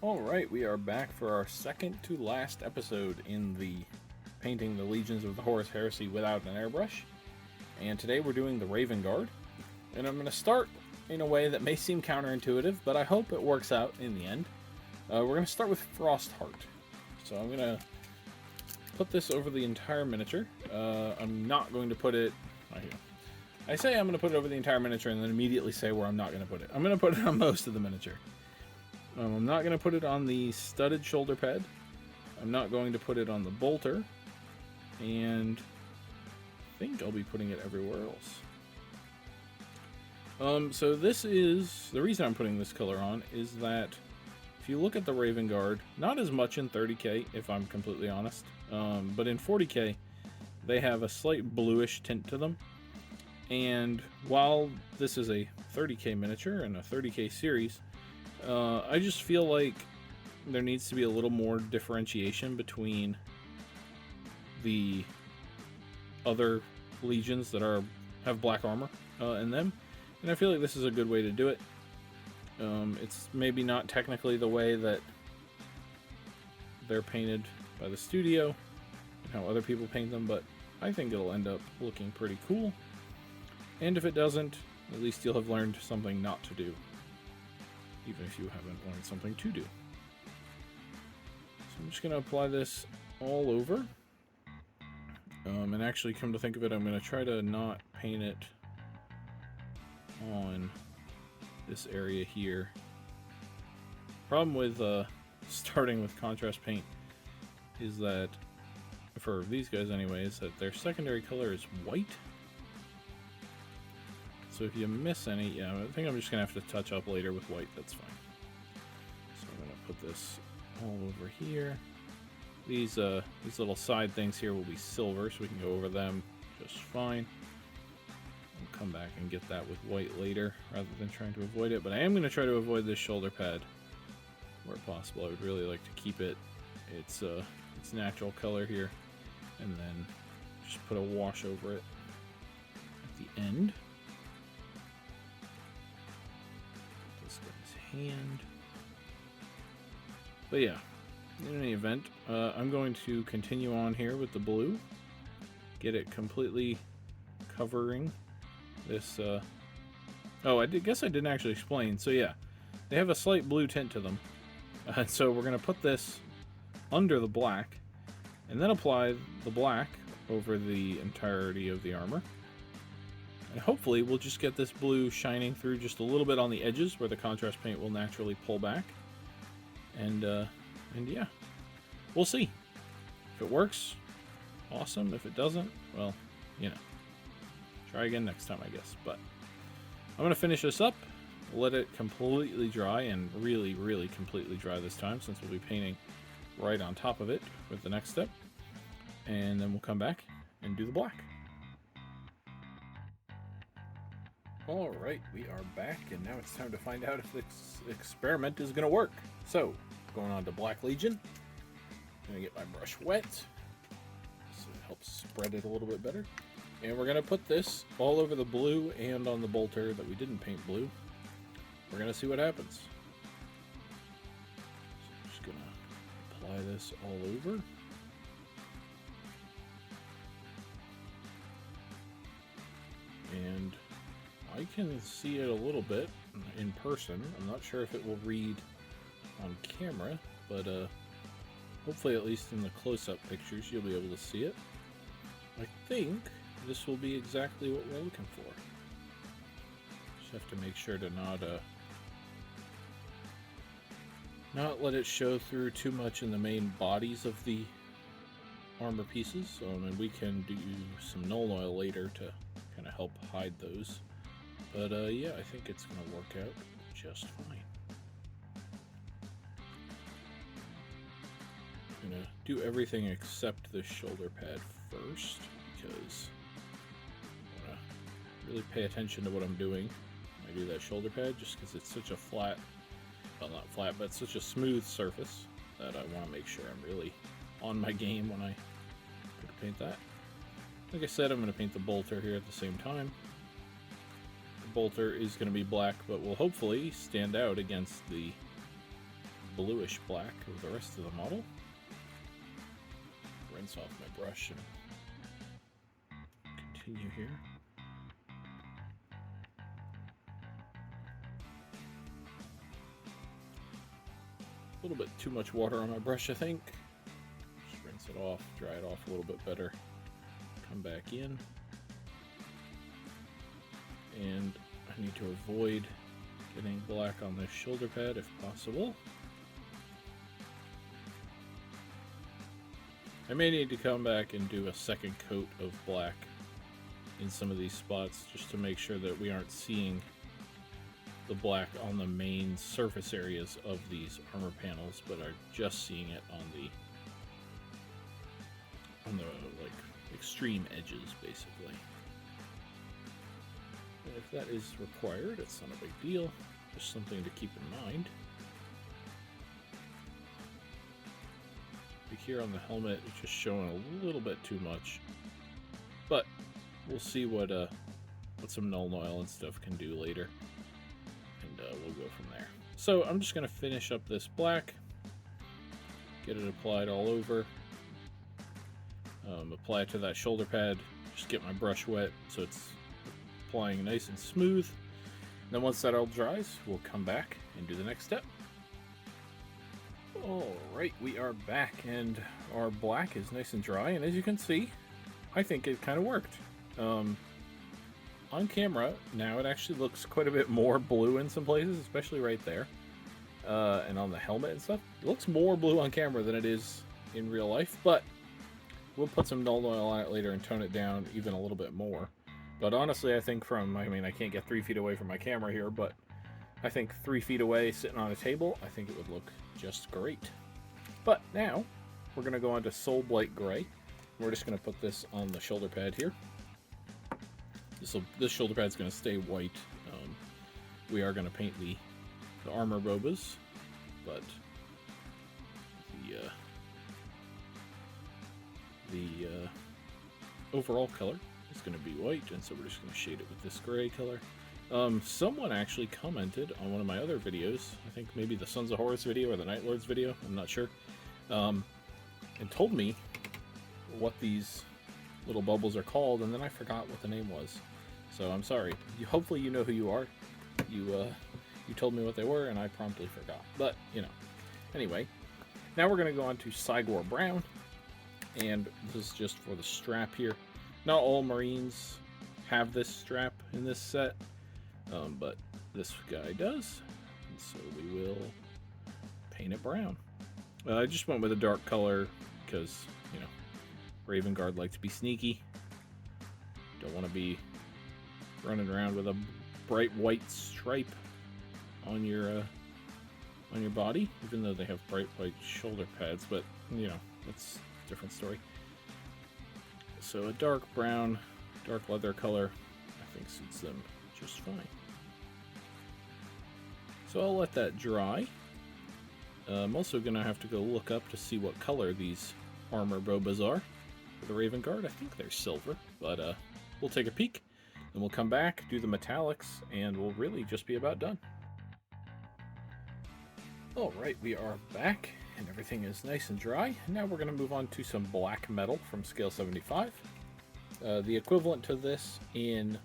Alright, we are back for our second to last episode in the painting the legions of the Horus Heresy without an airbrush. And today we're doing the Ravenguard. And I'm going to start in a way that may seem counterintuitive, but I hope it works out in the end. We're going to start with Frostheart. So I'm going to put this over the entire miniature. I'm not going to put it... I say I'm going to put it over the entire miniature and then immediately say where I'm not going to put it. I'm going to put it on most of the miniature. I'm not going to put it on the studded shoulder pad. I'm not going to put it on the bolter. And I think I'll be putting it everywhere else. So this is... The reason I'm putting this color on is that if you look at the Ravenguard, not as much in 30k, if I'm completely honest, but in 40k, they have a slight bluish tint to them. And while this is a 30k miniature and a 30k series, I just feel like there needs to be a little more differentiation between the other legions that have black armor in them, and I feel like this is a good way to do it. It's maybe not technically the way that they're painted by the studio and how other people paint them, but I think it'll end up looking pretty cool. And if it doesn't, at least you'll have learned something not to do, even if you haven't learned something to do. So I'm just going to apply this all over. And actually, come to think of it, I'm going to try to not paint it on this area here. Problem with starting with contrast paint is that, for these guys anyway, is that their secondary color is white. So if you miss any, yeah, I think I'm just going to have to touch up later with white, that's fine. So I'm going to put this all over here. These little side things here will be silver, so we can go over them just fine. We'll come back and get that with white later, rather than trying to avoid it. But I am going to try to avoid this shoulder pad where possible. I would really like to keep it its natural color here, and then just put a wash over it at the end. Hand. But yeah, in any event, I'm going to continue on here with the blue, get it completely covering this. Oh, I guess I didn't actually explain. So yeah, they have a slight blue tint to them, so we're going to put this under the black and then apply the black over the entirety of the armor. And hopefully we'll just get this blue shining through just a little bit on the edges where the contrast paint will naturally pull back. And yeah, we'll see. If it works, awesome. If it doesn't, well, you know, try again next time, I guess. But I'm going to finish this up, let it completely dry, and really, really completely dry this time, since we'll be painting right on top of it with the next step. And then we'll come back and do the black. Alright, we are back, and now it's time to find out if this experiment is going to work. So, going on to Black Legion. I'm going to get my brush wet, so it helps spread it a little bit better. And we're going to put this all over the blue and on the bolter that we didn't paint blue. We're going to see what happens. So I'm just going to apply this all over. And I can see it a little bit in person. I'm not sure if it will read on camera, but hopefully at least in the close-up pictures you'll be able to see it. I think this will be exactly what we're looking for. Just have to make sure to not let it show through too much in the main bodies of the armor pieces. And we can do some null oil later to kind of help hide those. But yeah, I think it's going to work out just fine. I'm going to do everything except the shoulder pad first, because I want to really pay attention to what I'm doing when I do that shoulder pad, just because it's such a flat, well, not flat, but such a smooth surface that I want to make sure I'm really on my game when I go to paint that. Like I said, I'm going to paint the bolter here at the same time. Bolter is going to be black, but will hopefully stand out against the bluish black of the rest of the model. Rinse off my brush and continue here. A little bit too much water on my brush, I think. Just rinse it off, dry it off a little bit better. Come back in. And I need to avoid getting black on this shoulder pad if possible. I may need to come back and do a second coat of black in some of these spots just to make sure that we aren't seeing the black on the main surface areas of these armor panels, but are just seeing it on the like extreme edges, basically. And if that is required, it's not a big deal. Just something to keep in mind. Here on the helmet, it's just showing a little bit too much, but we'll see what some Null Oil and stuff can do later, and we'll go from there. So I'm just going to finish up this black, get it applied all over, apply it to that shoulder pad, just get my brush wet so it's applying nice and smooth. And then once that all dries, we'll come back and do the next step. Alright, we are back, and our black is nice and dry, and as you can see, I think it kind of worked. On camera, now it actually looks quite a bit more blue in some places, especially right there. And on the helmet and stuff, it looks more blue on camera than it is in real life, but we'll put some Null Oil on it later and tone it down even a little bit more. But honestly, I think I can't get 3 feet away from my camera here, but I think 3 feet away, sitting on a table, I think it would look just great. But now, we're going to go on to Soul Blight Gray. We're just going to put this on the shoulder pad here. This shoulder pad is going to stay white. We are going to paint the armor robas, but the overall color is going to be white, and so we're just going to shade it with this gray color. Someone actually commented on one of my other videos, I think maybe the Sons of Horus video or the Night Lords video, I'm not sure, and told me what these little bubbles are called, and then I forgot what the name was. So I'm sorry. Hopefully you know who you are. You told me what they were, and I promptly forgot. But, you know. Anyway, now we're going to go on to Cygor Brown, and this is just for the strap here. Not all Marines have this strap in this set. But this guy does, and so we will paint it brown. I just went with a dark color because, you know, Ravenguard like to be sneaky. Don't want to be running around with a bright white stripe on your body, even though they have bright white shoulder pads, but, you know, that's a different story. So a dark brown, dark leather color, I think suits them just fine. So I'll let that dry. I'm also going to have to go look up to see what color these armor robas are. For the Ravenguard, I think they're silver, but we'll take a peek, and we'll come back, do the metallics, and we'll really just be about done. Alright, we are back, and everything is nice and dry. Now we're going to move on to some black metal from scale 75. The equivalent to this in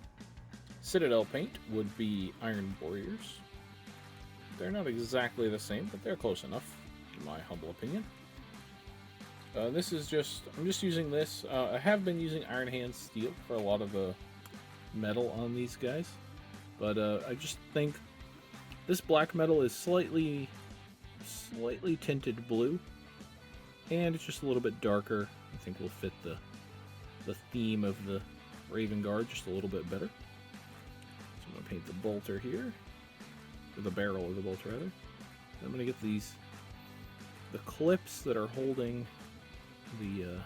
Citadel paint would be Iron Warriors. They're not exactly the same, but they're close enough, in my humble opinion. This is just, I'm just using this. I have been using Iron Hand Steel for a lot of the metal on these guys, but I just think this black metal is slightly tinted blue, and it's just a little bit darker. I think will fit the theme of the Ravenguard just a little bit better. So I'm going to paint the bolter here, or the barrel of the bolter rather. I'm going to get the clips that are holding the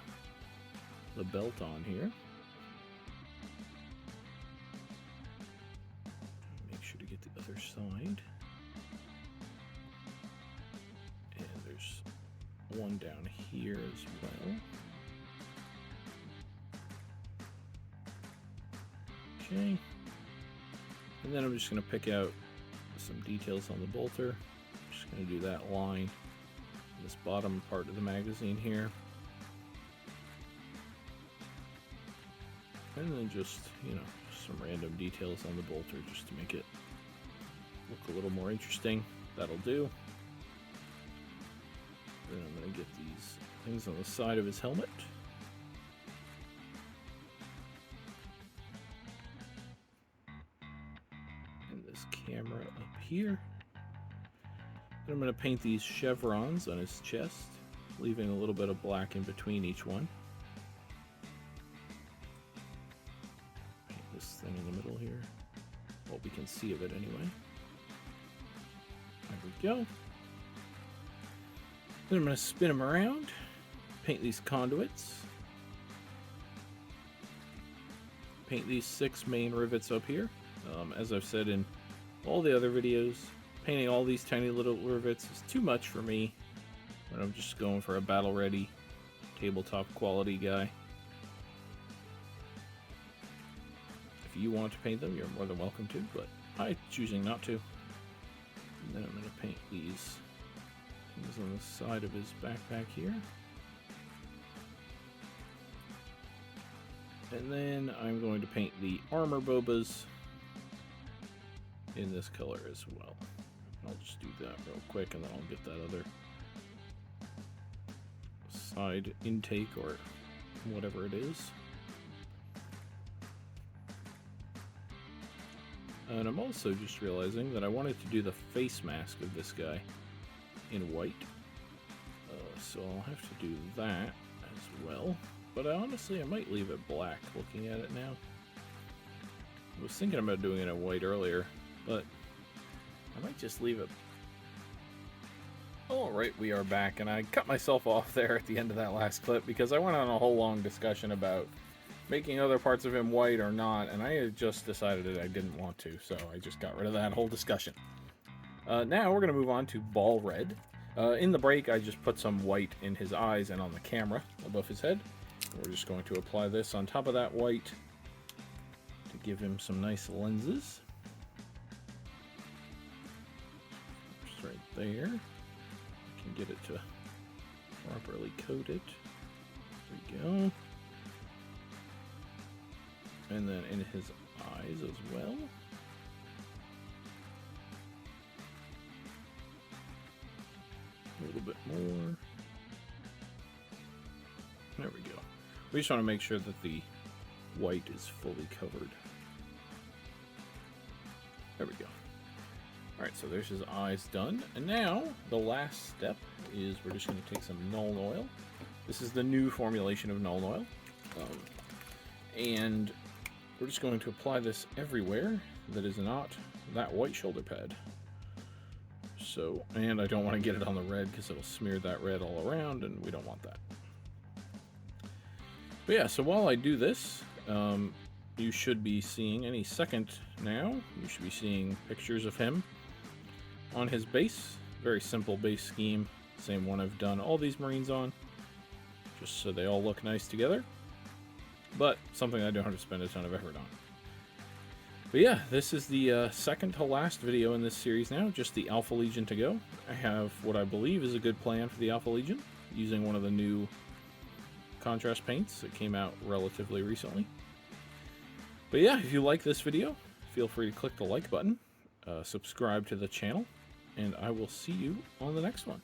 belt on here. Make sure to get the other side. And there's one down here as well. Okay. And then I'm just going to pick out some details on the bolter. Just just going to do that line, this bottom part of the magazine here. And then just, you know, some random details on the bolter just to make it look a little more interesting. That'll do. Then I'm going to get these things on the side of his helmet. And this camera up here. Then I'm going to paint these chevrons on his chest, leaving a little bit of black in between each one. This thing in the middle here. What we can see of it anyway. There we go. Then I'm going to spin them around, paint these conduits, paint these 6 main rivets up here. As I've said in all the other videos, painting all these tiny little rivets is too much for me when I'm just going for a battle-ready, tabletop quality guy. If you want to paint them, you're more than welcome to, but I'm choosing not to. And then I'm going to paint these things on the side of his backpack here. And then I'm going to paint the armor bobas in this color as well. I'll just do that real quick and then I'll get that other side intake or whatever it is. And I'm also just realizing that I wanted to do the face mask of this guy in white. So I'll have to do that as well. But honestly, I might leave it black looking at it now. I was thinking about doing it in white earlier, but I might just leave it. Alright, we are back, and I cut myself off there at the end of that last clip because I went on a whole long discussion about making other parts of him white or not, and I had just decided that I didn't want to, so I just got rid of that whole discussion. Now we're going to move on to ball red. In the break, I just put some white in his eyes and on the camera above his head. We're just going to apply this on top of that white to give him some nice lenses. Just right there. I can get it to properly coat it. There we go. And then in his eyes as well. A little bit more. There we go. We just want to make sure that the white is fully covered. There we go. Alright, so there's his eyes done. And now, the last step is we're just going to take some Nuln Oil. This is the new formulation of Nuln Oil. And we're just going to apply this everywhere that is not that white shoulder pad. So, and I don't want to get it on the red because it'll smear that red all around, and we don't want that. But yeah, so while I do this, you should be seeing any second now. You should be seeing pictures of him on his base. Very simple base scheme. Same one I've done all these Marines on, just so they all look nice together. But something I don't have to spend a ton of effort on. But yeah, this is the second to last video in this series now, just the Alpha Legion to go. I have what I believe is a good plan for the Alpha Legion, using one of the new contrast paints that came out relatively recently. But yeah, if you like this video, feel free to click the like button, subscribe to the channel, and I will see you on the next one.